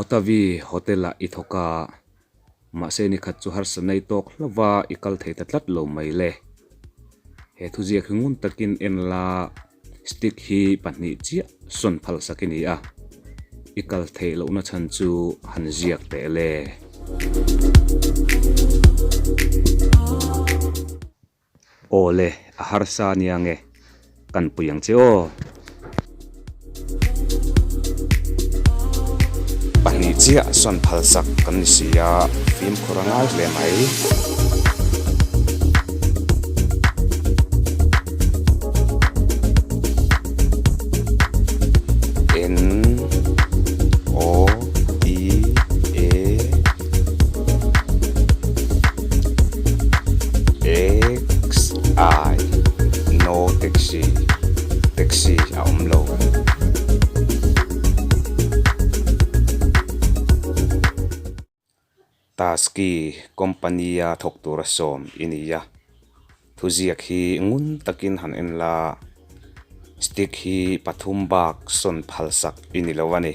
Motavi hotela ithoka ma se ni khat chu har sanai tok hlova ikal thei tatlat lo mai le he thu zia khungun takin en la stick hi pahnih chia son phal sakini a ikal thei lo na chan chu han ziak te le ole a har sa niange kan puyang che o pahnih chia son phal sak kan sia film khorangai le mai taxi a omlo taski kompania thoktura som inia thuziak hi ngun takin han en la stick hi pathum bak son phalsak inilawani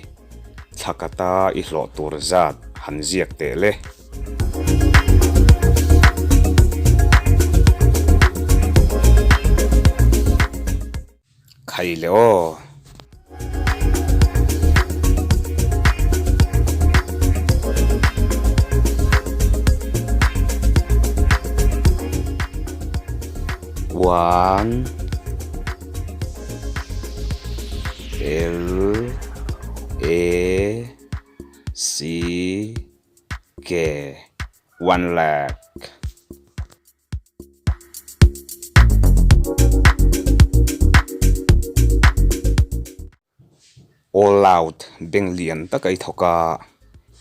thakata I hlo tur zat han ziak te le khai le o one L A C K 1 lakh all out beng lian takai thoka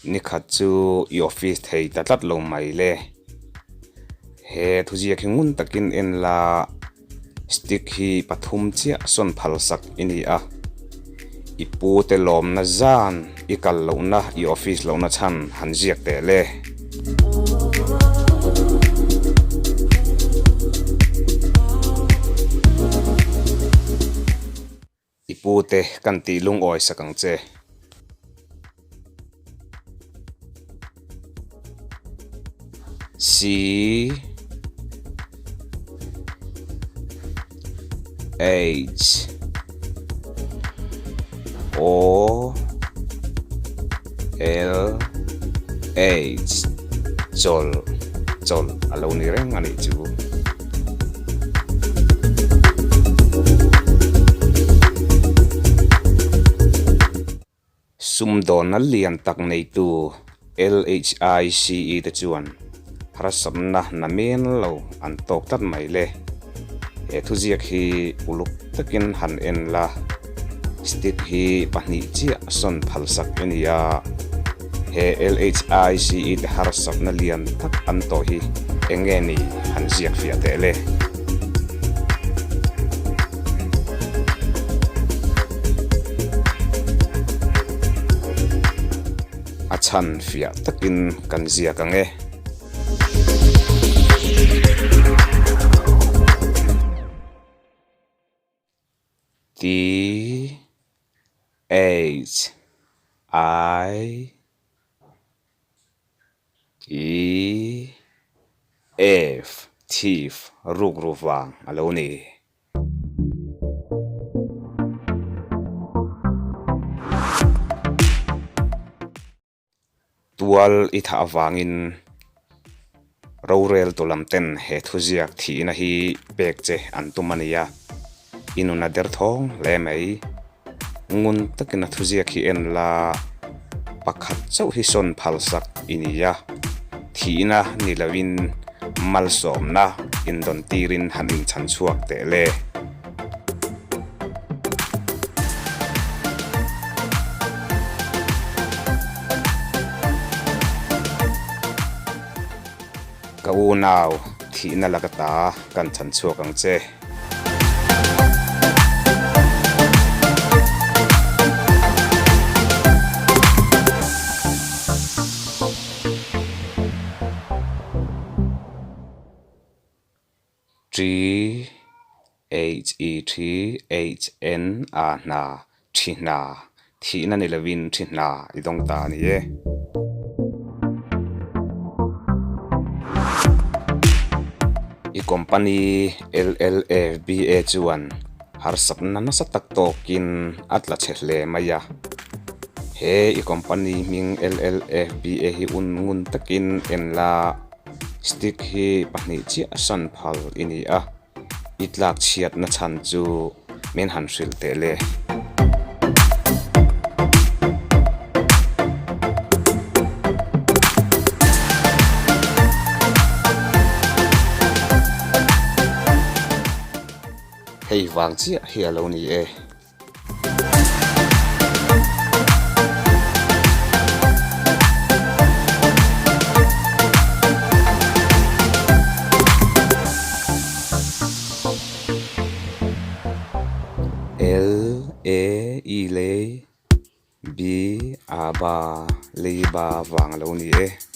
ni khat chu I office thei tatlat lo mai le he thuzia khingun takin en la stick hi pathum chia son phal sak ini a ipu te lom na zan ikal lo na I office lo na chan han ziak te le ipute kan ti lung oi sakang che C H O L H chol alo ni reng ani chu sumdon na lian tak nei tu LHICE te chuan harasam na men lo an tok tat mai le he thuziak hi uluk takin han en la stick hi pahnih chia son phal sak enia he LHICE te harasam na lian tak an to hi engeni han ziak fia te le achan fia takin kan zia kange T H I E F thief rugruwang alo ni tual itha awangin rorel tolamten he thuziak thi na hi pek che antumania inuna der thong le mai ngun takin thuziak hi en la pakhat chau hi son phalsak inia thina nilawin malsom na indon tirin hanin chanchuak te le kau naw thina lakata kan chanchuak ang che THETHN na thina thi na ni lovin thin na idong ta ni e i company LLFBA chuan har sapna na sa tak tokin atla chle maya he i company ming LLFBA hi ngun takin en la stick hi pahnih chi asan phal ini a itlak chiat na chan chu men han hril te le hei wang chi hi alo ni e L A I le B A ba le ba wang lo ni e